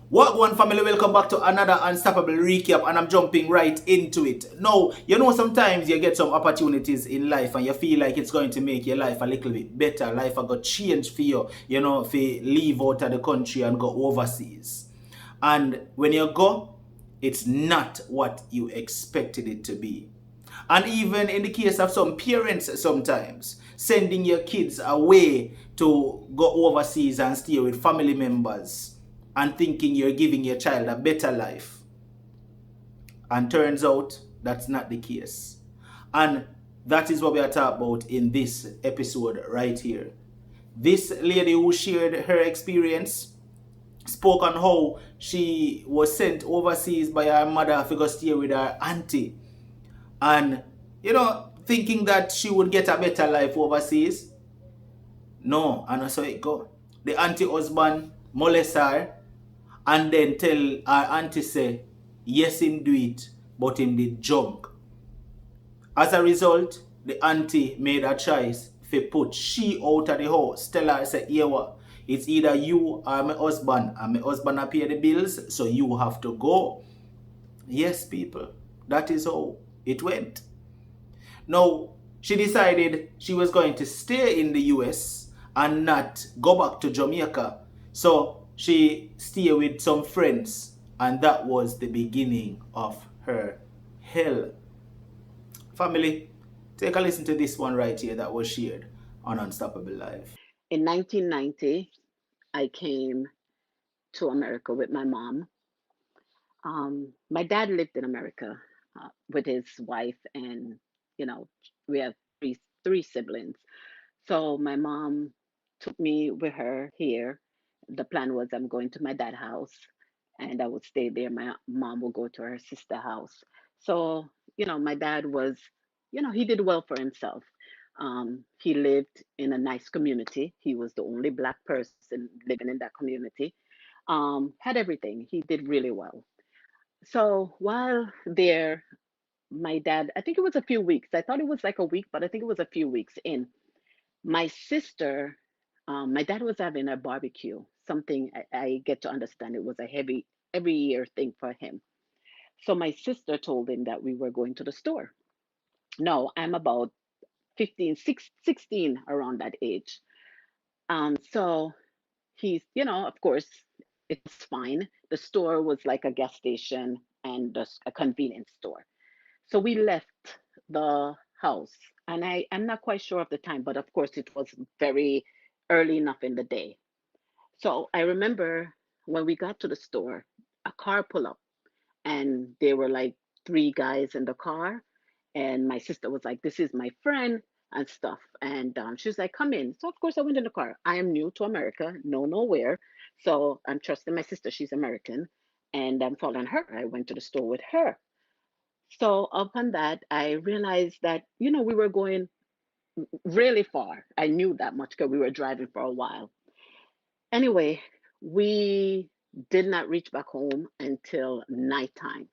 What one family, welcome back to another unstoppable recap, and I'm jumping right into it. Now, sometimes you get some opportunities in life and you feel like it's going to make your life a little bit better. Life I got change for you, if you leave out of the country and go overseas. And when you go, it's not what you expected it to be. And even in the case of some parents, sometimes sending your kids away to go overseas and stay with family members and thinking you're giving your child a better life. And turns out that's not the case. And that is what we are talking about in this episode right here. This lady who shared her experience spoke on how she was sent overseas by her mother to go stay with her auntie. And, thinking that she would get a better life overseas. No, and that's how it go. The auntie husband molest her and then tell her auntie say, yes, him do it, but him did junk. As a result, the auntie made a choice to put she out of the house. Tell her, say, here what? It's either you or my husband, and my husband will pay the bills, so you have to go. Yes, people, that is how it went. Now, she decided she was going to stay in the US and not go back to Jamaica. So she stayed with some friends, and that was the beginning of her hell. Family, take a listen to this one right here that was shared on Unstoppable Live. In 1990, I came to America with my mom. My dad lived in America with his wife, and you know, we have three siblings. So my mom took me with her here. The plan was I'm going to my dad's house, and I would stay there. My mom will go to her sister's house. So my dad was, he did well for himself. He lived in a nice community. He was the only black person living in that community. Had everything. He did really well. So while there, my dad, I think it was a few weeks. I thought it was like a week, but I think it was a few weeks in. My sister, my dad was having a barbecue, something I get to understand it was a heavy, every year thing for him. So my sister told him that we were going to the store. No, I'm about 15, 16, around that age. So he's, of course, it's fine. The store was like a gas station and a convenience store. So we left the house, and I'm not quite sure of the time, but of course it was very early enough in the day. So I remember when we got to the store, a car pulled up, and there were like three guys in the car, and my sister was like, "This is my friend." And stuff. And she was like, "Come in." So, of course, I went in the car. I am new to America, no, nowhere. So, I'm trusting my sister. She's American. And I'm following her. I went to the store with her. So upon that, I realized that, we were going really far. I knew that much because we were driving for a while. Anyway, we did not reach back home until nighttime.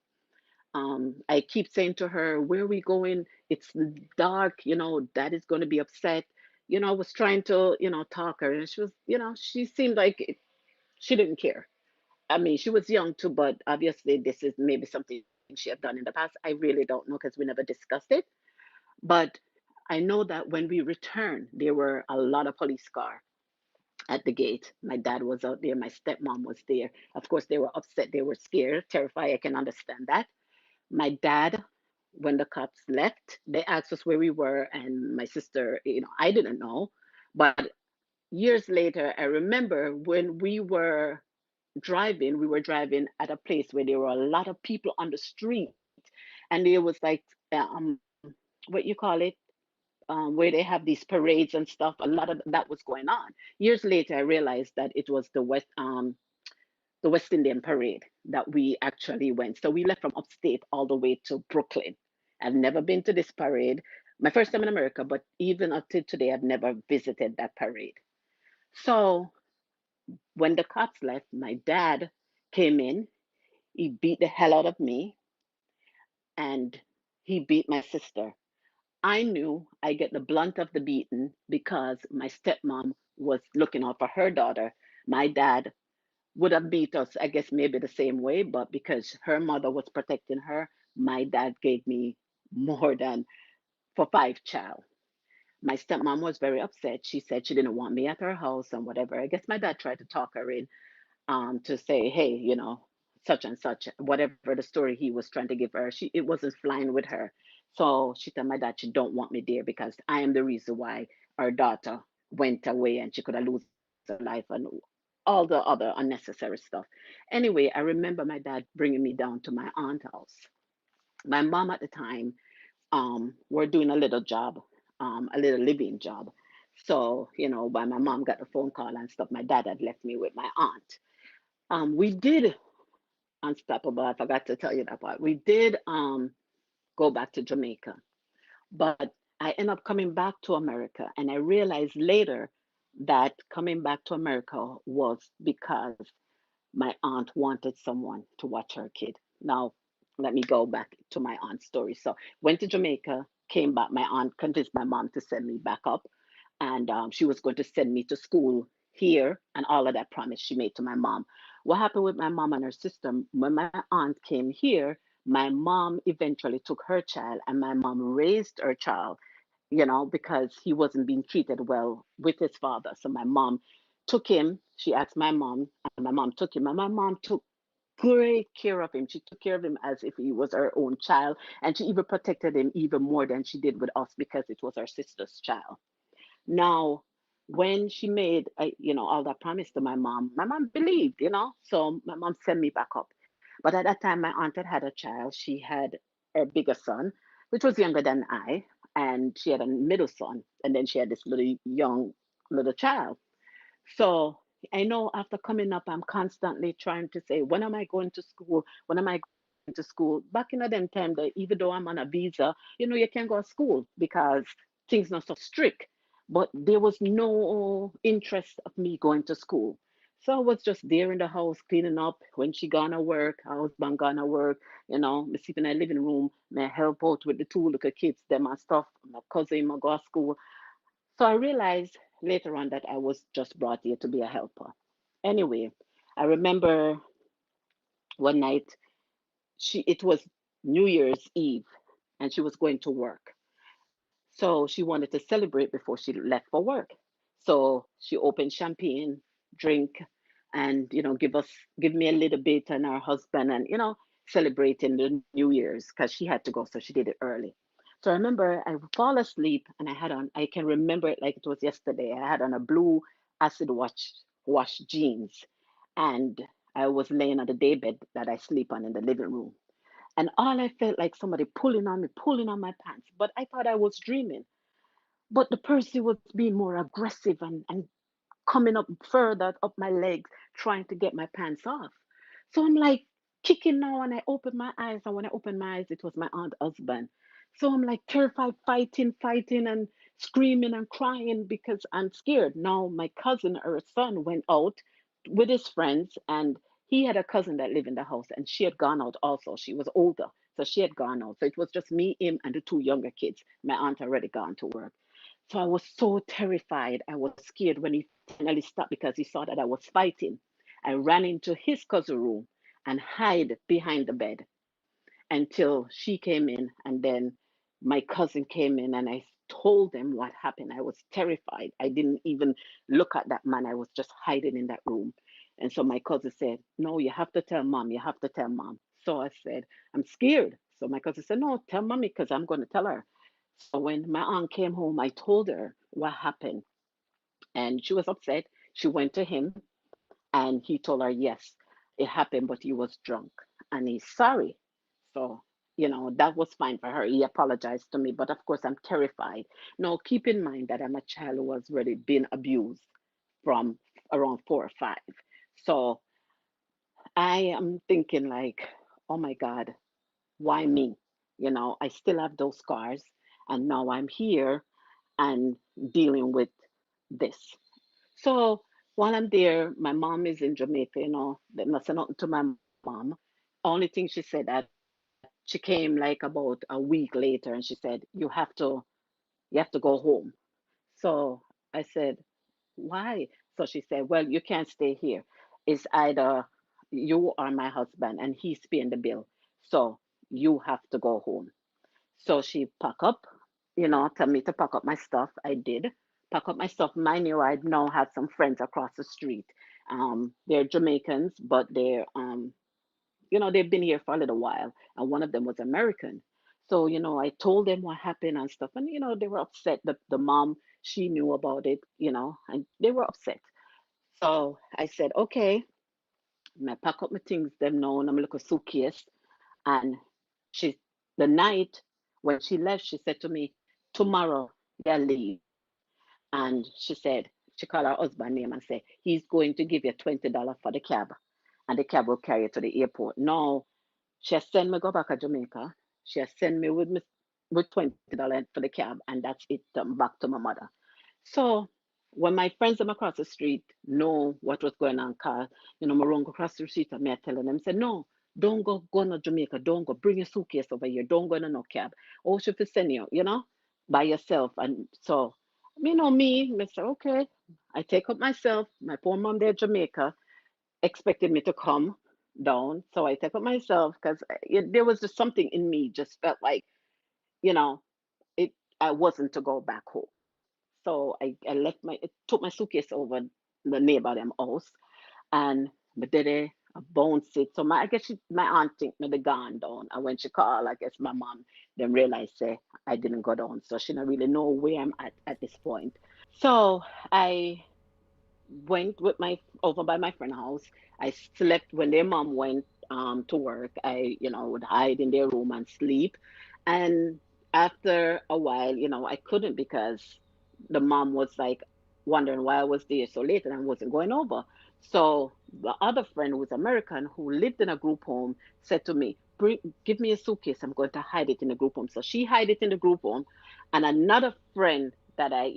I keep saying to her, "Where are we going? It's dark, dad is going to be upset." I was trying to, talk her, and she was, she seemed like she didn't care. I mean, she was young too, but obviously this is maybe something she had done in the past. I really don't know because we never discussed it. But I know that when we returned, there were a lot of police car at the gate. My dad was out there. My stepmom was there. Of course, they were upset. They were scared, terrified. I can understand that. My dad, when the cops left, they asked us where we were, and my sister, I didn't know. But years later, I remember when we were driving at a place where there were a lot of people on the street, and there was like, what you call it, where they have these parades and stuff. A lot of that was going on. Years later, I realized that it was the West Indian parade that we actually went. So we left from upstate all the way to Brooklyn. I've never been to this parade. My first time in America, but even up to today, I've never visited that parade. So when the cops left, my dad came in. He beat the hell out of me, and he beat my sister. I knew I get the blunt of the beating because my stepmom was looking out for her daughter. My dad would have beat us, I guess, maybe the same way, but because her mother was protecting her, my dad gave me more than for five child. My stepmom was very upset. She said she didn't want me at her house and whatever. I guess my dad tried to talk her in, to say, hey, such and such, whatever the story he was trying to give her, it wasn't flying with her. So she told my dad she don't want me there because I am the reason why our daughter went away and she could have lost her life and all the other unnecessary stuff. Anyway, I remember my dad bringing me down to my aunt's house. My mom at the time were doing a little job, a little living job. So, when my mom got the phone call and stuff, my dad had left me with my aunt. We did Unstoppable. I forgot to tell you that part. We did go back to Jamaica, but I ended up coming back to America, and I realized later that coming back to America was because my aunt wanted someone to watch her kid. Now, let me go back to my aunt's story. So, went to Jamaica, came back. My aunt convinced my mom to send me back up, and she was going to send me to school here, and all of that promise she made to my mom. What happened with my mom and her sister? When my aunt came here, my mom eventually took her child, and my mom raised her child, because he wasn't being treated well with his father. So my mom took him. She asked my mom, and my mom took him. And my mom took great care of him. She took care of him as if he was her own child. And she even protected him even more than she did with us because it was our sister's child. Now, when she made, all that promise to my mom believed, So my mom sent me back up. But at that time, my aunt had a child. She had her bigger son, which was younger than I, and she had a middle son, and then she had this little young little child. So I know after coming up, I'm constantly trying to say, when am I going to school? When am I going to school? Back in them time, that even though I'm on a visa, you can't go to school because things not so strict. But there was no interest of me going to school. So I was just there in the house cleaning up when she gonna work, her husband gonna work, me sleep in the living room, me help out with the two little kids, them and stuff. My cousin, my go to school. So I realized later on that I was just brought here to be a helper. Anyway, I remember one night it was New Year's Eve and she was going to work. So she wanted to celebrate before she left for work. So she opened champagne, drink, and give me a little bit and her husband, and celebrating the New Year's because she had to go, so she did it early. So I remember I fall asleep and I can remember it like it was yesterday. I had on a blue acid wash jeans, and I was laying on the daybed that I sleep on in the living room. And all I felt like somebody pulling on me, pulling on my pants. But I thought I was dreaming. But the person was being more aggressive and coming up further up my legs, trying to get my pants off. So I'm like kicking now, and I open my eyes. And when I opened my eyes, it was my aunt husband. So I'm like terrified, fighting, and screaming and crying because I'm scared. Now my cousin, her son, went out with his friends, and he had a cousin that lived in the house, and she had gone out also. She was older, so she had gone out. So it was just me, him, and the two younger kids. My aunt already gone to work. So I was so terrified. I was scared when he finally stopped because he saw that I was fighting. I ran into his cousin room and hid behind the bed until she came in, and then my cousin came in, and I told them what happened. I was terrified. I didn't even look at that man. I was just hiding in that room. And so my cousin said, no, you have to tell mom. You have to tell mom. So I said, I'm scared. So my cousin said, no, tell mommy because I'm going to tell her. So when my aunt came home, I told her what happened, and she was upset. She went to him, and he told her, yes, it happened, but he was drunk and he's sorry. So, that was fine for her. He apologized to me, but of course, I'm terrified. Now, keep in mind that I'm a child who was already been abused from around 4 or 5. So I am thinking, like, oh my God, why me? I still have those scars, and now I'm here and dealing with this. So while I'm there, my mom is in Jamaica, they must say nothing to my mom. Only thing she said that she came like about a week later, and she said, you have to go home. So I said, why? So she said, well, you can't stay here. It's either you or my husband, and he's paying the bill. So you have to go home. So she pack up, tell me to pack up my stuff. I did pack up my stuff. Mind you, I now had some friends across the street. They're Jamaicans, but they've been here for a little while, and one of them was American. So, I told them what happened and stuff, and they were upset. The mom, she knew about it, and they were upset. So I said, okay, I pack up my things, them now, and I'm like a suitcase. And she, the night when she left, she said to me, tomorrow they'll leave. And she said, she called her husband name and said, he's going to give you $20 for the cab, and the cab will carry you to the airport. No, she has sent me go back to Jamaica. She has sent me with $20 for the cab, and that's it, back to my mother. So when my friends them across the street know what was going on, cause my run go across the street and me I telling them, say, no, don't go to Jamaica, don't go, bring your suitcase over here, don't go in no cab. Oh, she fi send you, by yourself. And so Mr. Okay. I take up myself, my poor mom there in Jamaica expected me to come down. So I take up myself because there was just something in me just felt like, you know, it I wasn't to go back home. So I left I took my suitcase over the neighbor them house, and my daddy I bounced it. So I guess my aunt think me the gone down. And when she called, I guess my mom then realized say I didn't go down. So she don't really know where I'm at this point. So I went with my over by my friend house. I slept when their mom went to work. I would hide in their room and sleep. And after a while, I couldn't because the mom was like wondering why I was there so late and I wasn't going over. So the other friend who was American who lived in a group home said to me, give me a suitcase. I'm going to hide it in the group home. So she hid it in the group home. And another friend that I,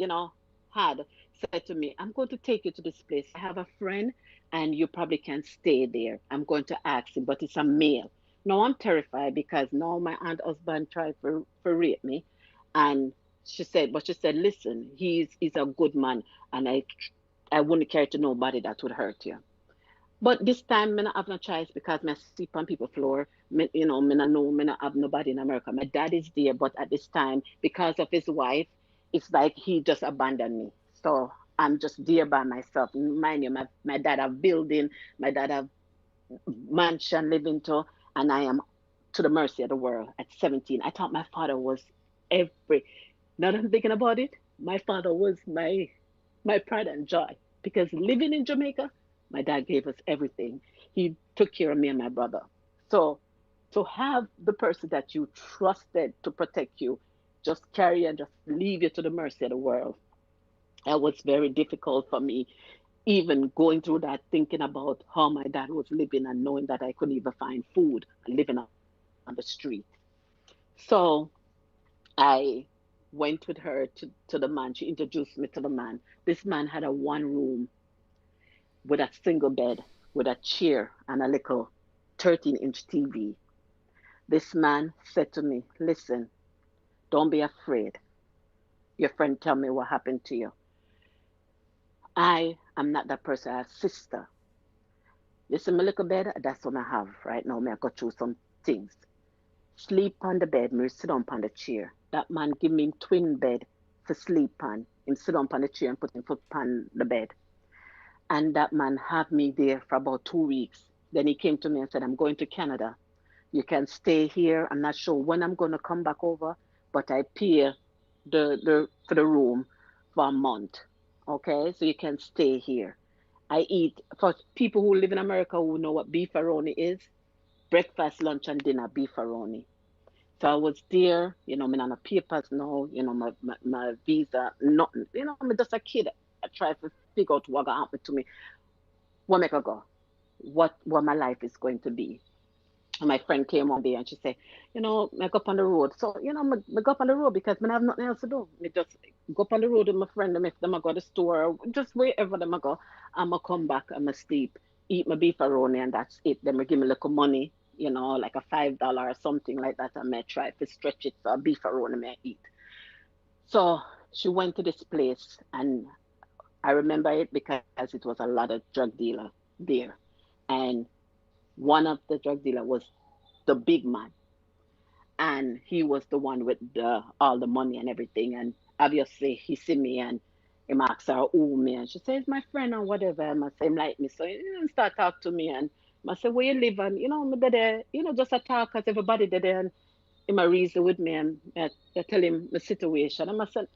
had said to me, I'm going to take you to this place. I have a friend and you probably can stay there. I'm going to ask him, but it's a male. No, I'm terrified because now my aunt husband tried for rape me. And she said, listen, he's a good man, and I wouldn't care to nobody that would hurt you. But this time, me not have no choice because me sleep on people floor. Me not know, me not have nobody in America. My dad is there, but at this time, because of his wife, it's like he just abandoned me. So I'm just there by myself. Mind you, my dad have building, my dad have mansion living to, and I am to the mercy of the world at 17. I thought my father was every. Now that I'm thinking about it, my father was my pride and joy because living in Jamaica, my dad gave us everything. He took care of me and my brother. So to have the person that you trusted to protect you just carry and just leave you to the mercy of the world, that was very difficult for me. Even going through that, thinking about how my dad was living and knowing that I couldn't even find food and living on the street. So I went with her to the man. She introduced me to the man. This man had a one room with a single bed, with a chair and a little 13-inch TV. This man said to me, listen, don't be afraid. Your friend tell me what happened to you. I am not that person. I have sister. Listen, my little bed, that's what I have right now. May I go through some things. Sleep on the bed, me sit down on the chair. That man give me twin bed to sleep on. Him sit down on the chair and put him foot on the bed. And that man have me there for about 2 weeks. Then he came to me and said, I'm going to Canada. You can stay here. I'm not sure when I'm going to come back over, but I pay for the room for a month. Okay, so you can stay here. I eat for people who live in America who know what beefaroni is. Breakfast, lunch, and dinner beefaroni. So I was there, me on the papers now, my visa, nothing. I'm just a kid. I try to figure out what gonna happen to me. What make I go? What my life is going to be. And my friend came one day and she said, I go up on the road. So, I go up on the road because I have nothing else to do. Me just go up on the road with my friend and if them I go to the store, just wherever them I go, I'ma come back, I'ma sleep, eat my beefaroni and that's it. Then they give me a little money, like a $5 or something like that. I may try to stretch it for a beefaroni may eat. So she went to this place and I remember it because it was a lot of drug dealer. there. And one of the drug dealer was the big man, and he was the one with the all the money and everything. And obviously he see me and he asks her who me, and she says my friend or whatever. And I say him like me, so he start talk to me, and I say where you live, and me there, just a talk as everybody there, and he might reason with me, and I tell him the situation. And I said,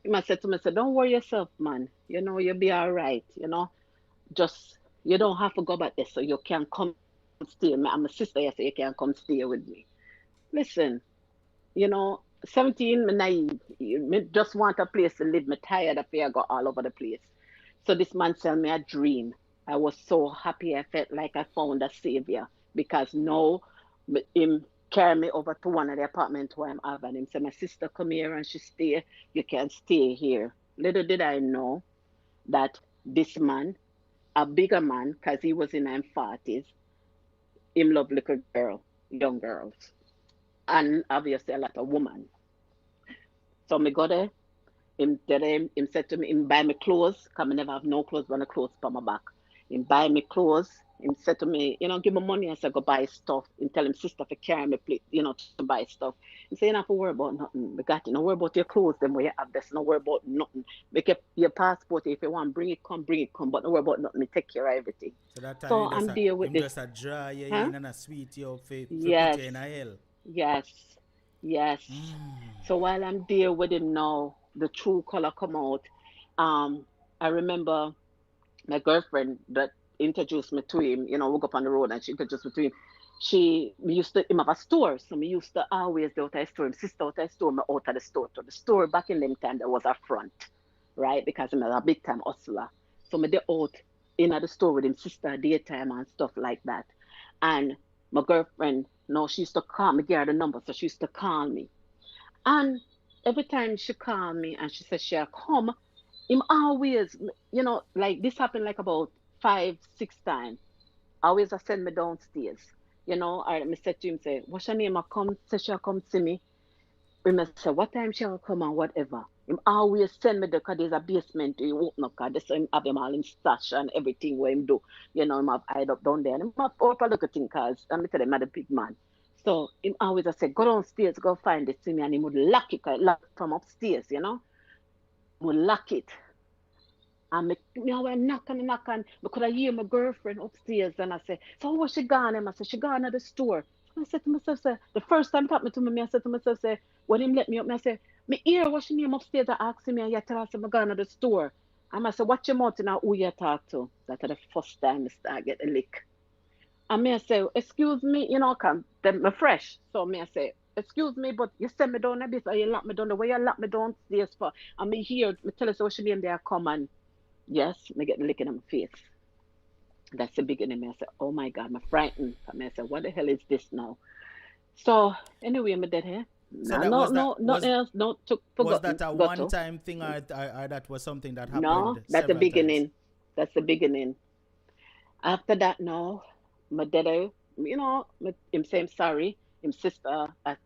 he might say to me, say, don't worry yourself, man. You'll be all right. Just you don't have to go back there, so you can come stay. I'm a sister, you say you can come stay with me. Listen, 17, me naive. Me just want a place to live. Me tired of fear go all over the place. So this man tell me a dream. I was so happy. I felt like I found a savior because now him carry me over to one of the apartments where I'm having him. Say my sister come here and she stay. You can stay here. Little did I know that this man, a bigger man, because he was in his 40s, him love little girl, young girls, and obviously a lot of women. So me go there. Him said to me, him buy me clothes, cause me never have no clothes but the clothes for my back. Him buy me clothes. Him said to me, give me money. I said, go buy stuff. Him tell him sister to carry me, to buy stuff. He say, you don't have to worry about nothing. We got you. Don't worry about your clothes, them where you have this. Don't worry about nothing. Make your passport. If you want, bring it, come, bring it, come. But don't worry about nothing. Me take care of everything. So that time So I'm there with him this. just a draw you Huh? in and a sweet you up for put Yes. you in a hell. Yes. Yes. So while I'm there with him now, the true color come out. Um, I remember my girlfriend that introduced me to him, we go up on the road and she introduced me to him. We used to him have a store, so we used to always go out of the store. Him sister out of the store, me out of the store. To the store back in them time there was a front, right? Because I'm a big time hustler. So me dey out in at the store with him sister daytime and stuff like that. And my girlfriend, no, she used to call me, get her the number, so she used to call me. And every time she call me and she says she'll come, him always, like this happened like about 5, 6 times. Always I send me downstairs. I me said to him, say, what's your name? I come, say she'll come see me. We must say, what time she'll come and whatever. Him always send me the, cause there's a basement to open up, cause this him have him all in stash and everything where him do. Him have hide up down there. And him have all a look at thing, cause I'm tell him, I'm a big man. So him always I say, go downstairs, go find it to me, and he would lock it, 'cause it lock from upstairs. Would lock it. And me always knock and I could hear my girlfriend upstairs and I say, so where she gone? And I said, she gone at the store. And I said to myself, say, the first time it happened to me, I said to myself, say, when him let me up, I say, me hear what she name upstairs and asking me and you tell her say, I gone at the store. And I said, watch your mouth now who you talk to. That's the first time I start get a lick. And me I say, excuse me, come, then me fresh. So me I say, excuse me, but you send me down a bit or you lock me down the way you lock me downstairs for. And me here, me tell us what she name there come and yes, me get the lick in my face. That's the beginning. I said, oh my God, I'm frightened. I said, what the hell is this now? So anyway, I'm dead here. So No, that no, was that no, nothing else. No, took was forgotten. that a Got one to. time thing, or that was something that No, happened that's the several times? beginning. That's the beginning. After that, no, my dad, him say him sorry. Him sister, I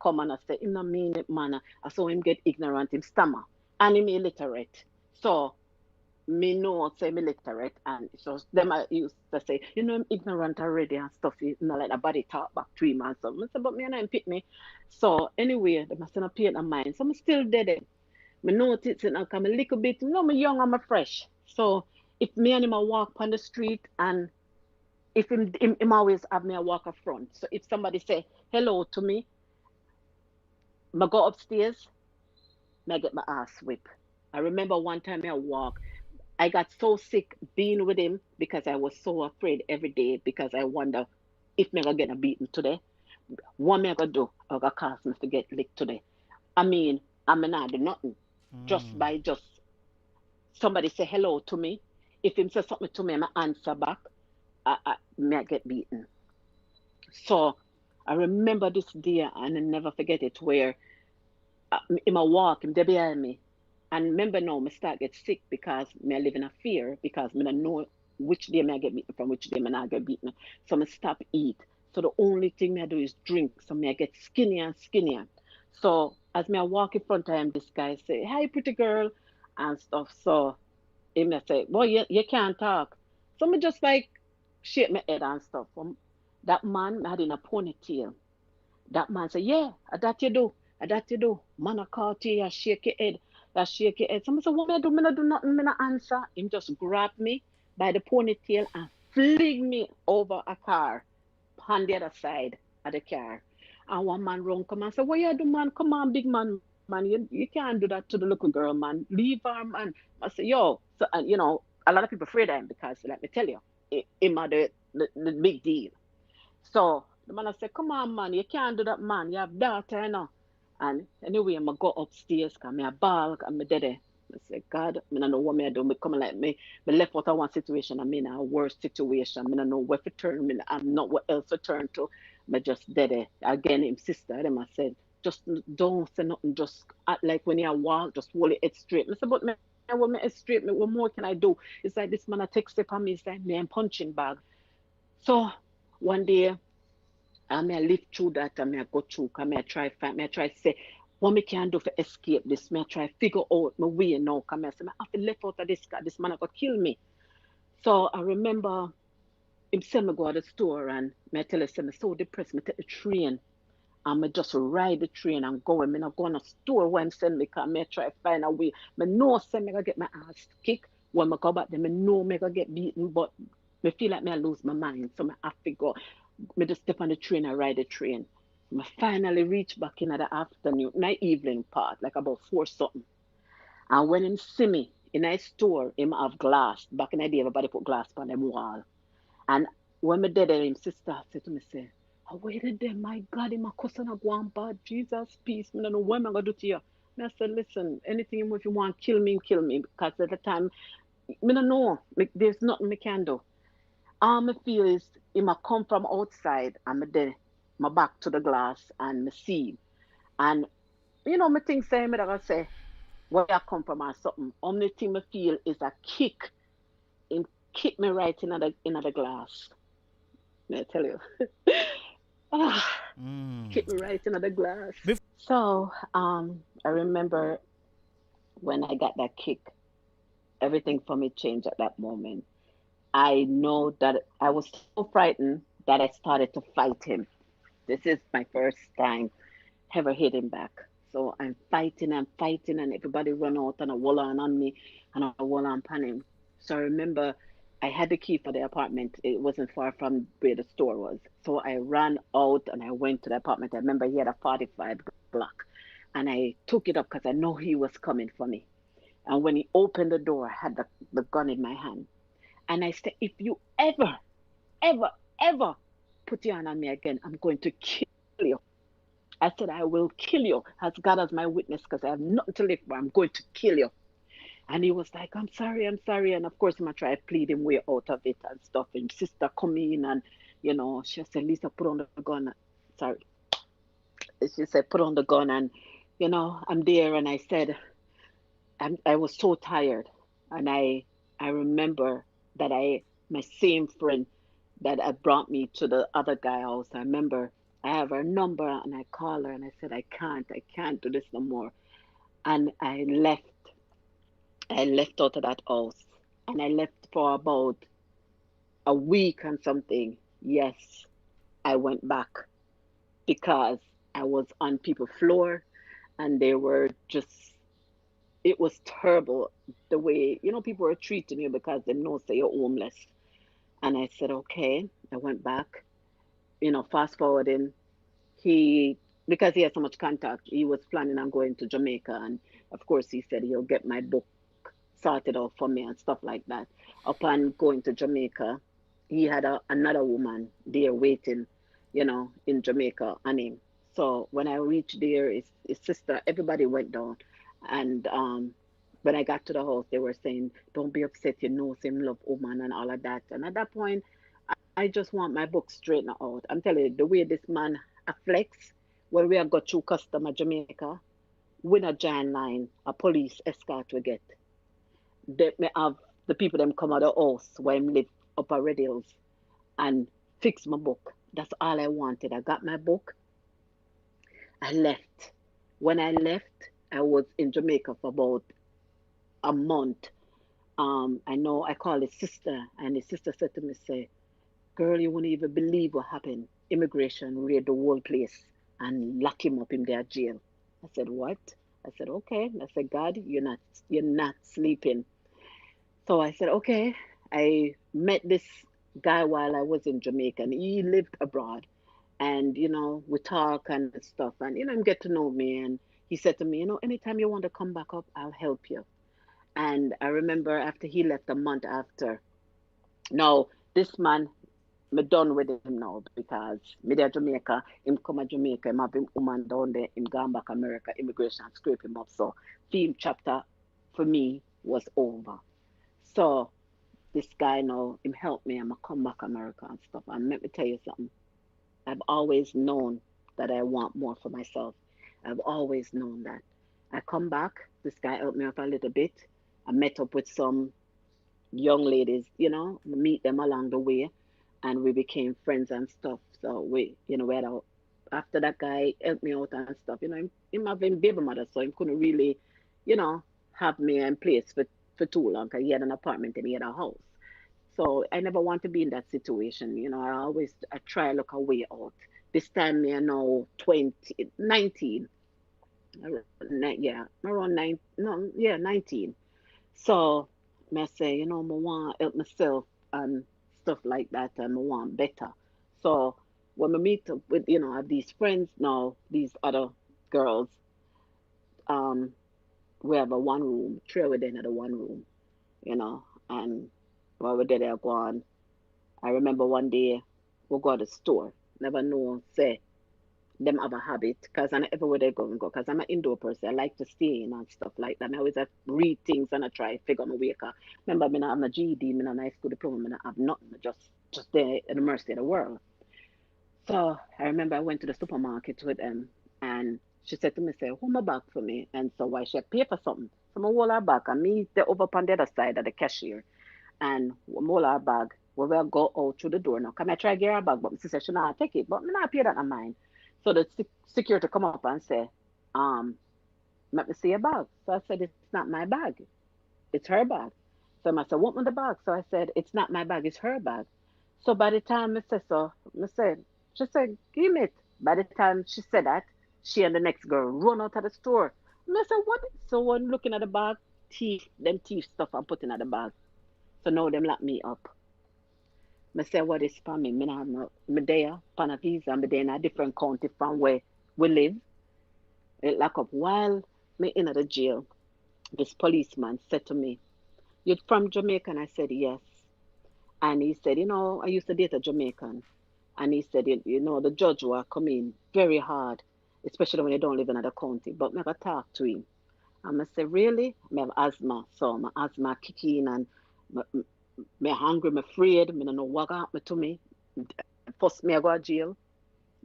come and I say, him not mean it, man. I saw him get ignorant, him stammer, and him illiterate. So me know say me literate and so them I used to say, I'm ignorant already and stuff, like a body talk back to him and so I say, but me and him pick me. So anyway, they must not pay on mine. So I'm still dead. Me notice it now come a little bit, me young and me fresh. So if me and him a walk on the street and if him always have me a walk up front. So if somebody say hello to me, me go upstairs, me get my ass whipped. I remember one time I walk. I got so sick being with him because I was so afraid every day because I wonder if me gonna get beaten today. What me gonna do? I gonna cause me to get licked today. I mean, I'm not do nothing. Just by just somebody say hello to me. If him say something to me, I answer back. Me I get beaten. So I remember this day and I never forget it where him a walk, him there behind me. And remember now, me start get sick because me I live in a fear because me don't know which day me I get beaten from which day me not get beaten. So me stop eat. So the only thing me I do is drink. So me I get skinnier and skinnier. So as me I walk in front of him, this guy say, "Hi, pretty girl," and stuff. So him I say, "Boy, you can't talk." So me just like shake my head and stuff. That man had in a ponytail. That man said, yeah, that you do. That you do. Man, I call to you, shake your head. That shake your head. Somebody said, what me I do? Me not do nothing. Me not answer. Him just grab me by the ponytail and fling me over a car on the other side of the car. And one man run come and say, what you do, man? Come on, big man. You can't do that to the little girl, man. Leave her, man. I say, yo. So, and a lot of people afraid of him because, let me tell you, him are the big deal. So the man I said, come on, man, you can't do that, man. You have daughter, And anyway, I go upstairs, because I ball, and I dead there. I said, God, I don't know what I do. Me come like me left out of one situation. I'm in a worse situation. I don't know where to turn. I'm not what else to turn to. I just dead there. Again, him sister, them I said, just don't say nothing. Just act like when you walk, just hold it head straight. I said, but me, I want me head straight. Me, what more can I do? It's like this man I take step on me. It's like me, I'm punching bag. So one day, I may live through that, I may go through, I may try find, may try say, what me can do for escape this, may try figure out my way now, come I say, I have to left out of this guy, this man I go kill me. So I remember him send me go to the store and me tell him, I'm so depressed, me take the train. And me just ride the train and go. I mean, I go in a store when send me, cause me try find a way. Me know send me gonna get my ass kicked. When I go back there, me know me gonna get beaten, but me feel like me I lose my mind. So me have to go. Me just step on the train and ride the train. Me finally reach back in the afternoon, my evening part, like about 4 something. And when him see me in a store, him have glass. Back in the day, everybody put glass on them wall. And when me dead there, him sister said to me, say, I waited there, my God, my cousin a go on bad. Jesus, peace. Me don't know what I'm gonna do to you. Me I said, listen, anything if you want, kill me. Because at the time, me don't know. There's nothing me can do. All me feel is, he might come from outside and me there, my back to the glass and me see him. And, me think say, me that I say, where I come from or something. Only thing me feel is a kick. Him kick me right in the glass. Me I tell you. Ah, kick me right into the glass. So, I remember when I got that kick, everything for me changed at that moment. I know that I was so frightened that I started to fight him. This is my first time ever hitting back. So I'm fighting, and everybody run out and a wall on me and a wall on pan him. So I remember I had the key for the apartment. It wasn't far from where the store was. So I ran out and I went to the apartment. I remember he had a 45 Glock. And I took it up because I know he was coming for me. And when he opened the door, I had the gun in my hand. And I said, if you ever, ever put your hand on me again, I'm going to kill you. I said, I will kill you as God as my witness because I have nothing to live for. I'm going to kill you. And he was like, I'm sorry, I'm sorry. And of course, I'm try to plead him way out of it and stuff. And sister come in and, she said, Lisa, put on the gun. Sorry. She said, put on the gun. And, I'm there. And I said, I was so tired. And I remember that my same friend that had brought me to the other guy house, I remember I have her number and I call her and I said, I can't do this no more. And I left out of that house and I left for about a week and something. Yes, I went back because I was on people's floor and they were just, it was terrible the way, people were treating you because they know say you're homeless. And I said, okay, I went back, fast forwarding, he, because he had so much contact, he was planning on going to Jamaica. And of course, he said he'll get my book sorted out for me and stuff like that. Upon going to Jamaica, he had another woman there waiting, in Jamaica on him. So when I reached there, his sister, everybody went down. And when I got to the house, they were saying, don't be upset, same love woman and all of that. And at that point, I just want my book straightened out. I'm telling you, the way this man flex, when we have got through customer Jamaica, we not giant line, a police escort we get. They may have the people them come out of the house where I live up at Red Hills and fix my book. That's all I wanted. I got my book. I left. When I left, I was in Jamaica for about a month. I know I called his sister, and his sister said to me, say, girl, you wouldn't even believe what happened. Immigration raid the whole place and lock him up in their jail. I said, what? I said, okay. I said, God, you're not sleeping. So I said, okay. I met this guy while I was in Jamaica, and he lived abroad. And, we talk and stuff, and, him get to know me. And he said to me, anytime you want to come back up, I'll help you. And I remember after he left a month after, now, this man, me done with him now because me there Jamaica, him come to Jamaica, him have him woman down there, him gone back America, immigration scrape him up. So film chapter for me was over. So this guy now, him help me, I'ma come back America and stuff. And let me tell you something. I've always known that I want more for myself. I've always known that. I come back, this guy helped me out a little bit. I met up with some young ladies, meet them along the way, and we became friends and stuff. So we had after that guy helped me out and stuff, him having baby mother, so he couldn't really, you know, have me in place for too long because he had an apartment and he had a house. So I never want to be in that situation. I try look a way out. This time me I know 20, 19, yeah, around 9, no, yeah, 19. So I say, I want help myself and stuff like that, and I want better. So when I meet up with, have these friends now, these other girls, um, we have a one room, three within the one room, and while we're there, go on. I remember one day we go to the store, never know, say, them have a habit because I know everywhere they go and go because I'm an indoor person. I like to stay in and stuff like that. I always have read things and I try to figure my way. 'Cause remember, me not have my GED, me not high school diploma, me not have nothing. I just there in the mercy of the world. So I remember I went to the supermarket with them and she said to me, say, hold my bag for me. And so why she had pay for something. So I hold her bag and me they over on the other side of the cashier and we hold her bag. We will go out through the door now. Come I try to get her bag, but my sister she not take it. But me not pay that on mine. So the security come up and say, um, let me see your bag. So I said, it's not my bag. It's her bag. So I said, what with the bag? So I said, it's not my bag, it's her bag. So by the time I said so, I said, she said, give me it. By the time she said that, she and the next girl run out of the store. And I said, what? So when looking at the bag, thief stuff I'm putting at the bag. So now them lock me up. I say what is for me? Me not no, me there on a visa. Me there in a different county from where we live. It lock up while me in the jail. This policeman said to me, "You're from Jamaica?" And I said, "Yes." And he said, I used to date a Jamaican. And he said, the judge will come in very hard, especially when you don't live in another county. But me never talk to him. And I said, really? I have asthma. So my asthma kick in and me hungry, me afraid, me don't know what happened to me. First me I go to jail.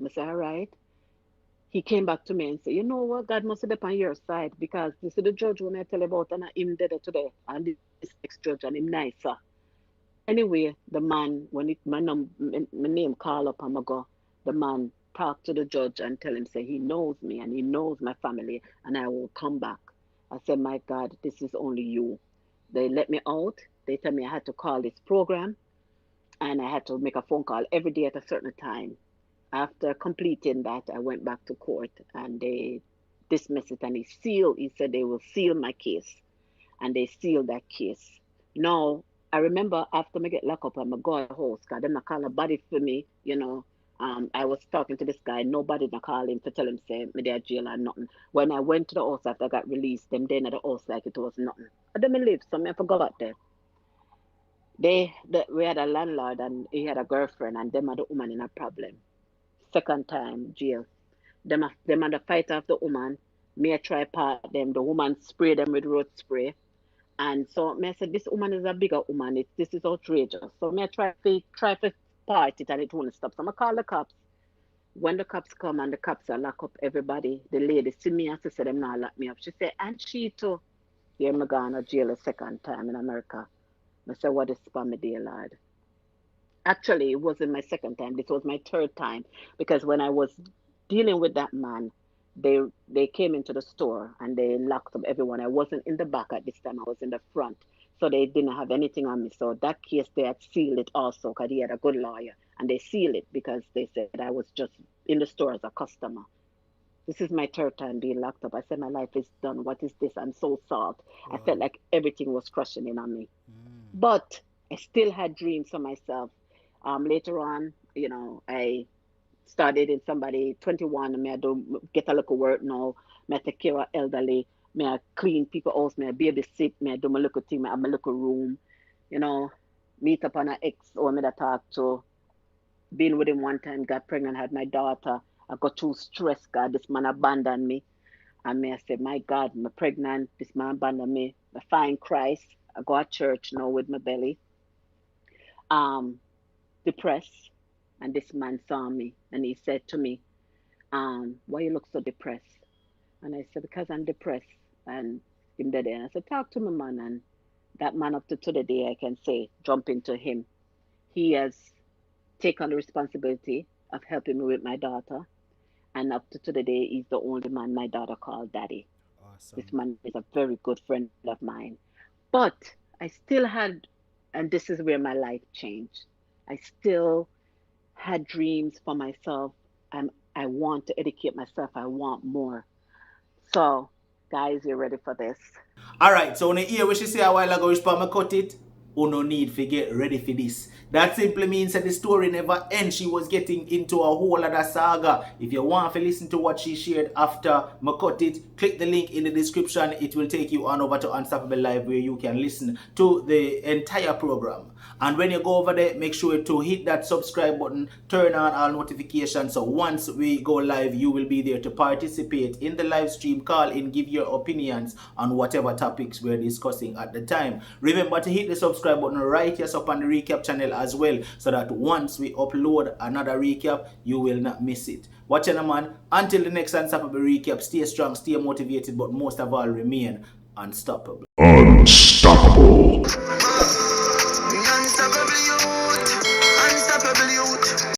I say, all right. He came back to me and said, you know what, God must be on your side because this is the judge when I tell about and him dead today. And this ex judge and him nicer. Anyway, the man, when my name call up and I go, the man talk to the judge and tell him, say he knows me and he knows my family and I will come back. I said, my God, this is only you. They let me out. They tell me I had to call this program and I had to make a phone call every day at a certain time. After completing that, I went back to court and they dismissed it and he said they will seal my case and they sealed that case. Now, I remember after me get locked up, I'm a go house, cause them not call a body for me. I was talking to this guy, nobody not call him to tell him say me there jail or nothing. When I went to the house after I got released, them then at the house like it was nothing. I didn't live, so I forgot that. We had a landlord and he had a girlfriend and them had a woman in a problem. Second time jail. Them had a fight after the woman. Me I try part them. The woman spray them with road spray. And so me I said, this woman is a bigger woman. This is outrageous. So me I try to part it and it won't stop. So I call the cops. When the cops come and the cops are lock up everybody, the lady see me and she said them not lock me up. She said, and she too. Here me gone to jail a second time in America. I said, what is for me, dear Lord? Actually, it wasn't my second time. This was my third time because when I was dealing with that man, they came into the store and they locked up everyone. I wasn't in the back at this time. I was in the front. So they didn't have anything on me. So that case, they had sealed it also because he had a good lawyer. And they sealed it because they said I was just in the store as a customer. This is my third time being locked up. I said, my life is done. What is this? I'm so sad. I felt Wow. like everything was crushing in on me. Mm. But I still had dreams for myself. Later on, I started in somebody 21, may I do get a little work now, may I take care of elderly, may I clean people house, may I babysit, may I do my little thing, may I have my little room, you know, meet up on an ex or me that talk to, been with him one time, got pregnant, had my daughter. I got too stressed, God, this man abandoned me. And me, I said, my God, I'm pregnant, this man abandoned me. I find Christ. I go to church now with my belly. Um, Depressed. And this man saw me and he said to me, why you look so depressed? And I said, because I'm depressed. And him there, and I said, talk to my man. And that man up to the day I can say, jump into him. He has taken the responsibility of helping me with my daughter. And up to the day, he's the only man my daughter called daddy. This Awesome. man is a very good friend of mine. But I still had, and this is where my life changed. I still had dreams for myself. I want to educate myself. I want more. So, guys, you ready for this? Alright, so when you hear what she say a while ago, which part I cut it, no need to get ready for this. That simply means that the story never ends. She was getting into a whole other saga. If you want to listen to what she shared after I cut it, click the link in the description. It will take you on over to Unstoppable Live where you can listen to the entire program. And when you go over there, make sure to hit that subscribe button, turn on all notifications. So once we go live, you will be there to participate in the live stream, call in, give your opinions on whatever topics we're discussing at the time. Remember to hit the subscribe button right here up on the recap channel as well, so that once we upload another recap, you will not miss it. Watch out, man. Until the next Unstoppable recap, stay strong, stay motivated, but most of all, remain unstoppable. Unstoppable.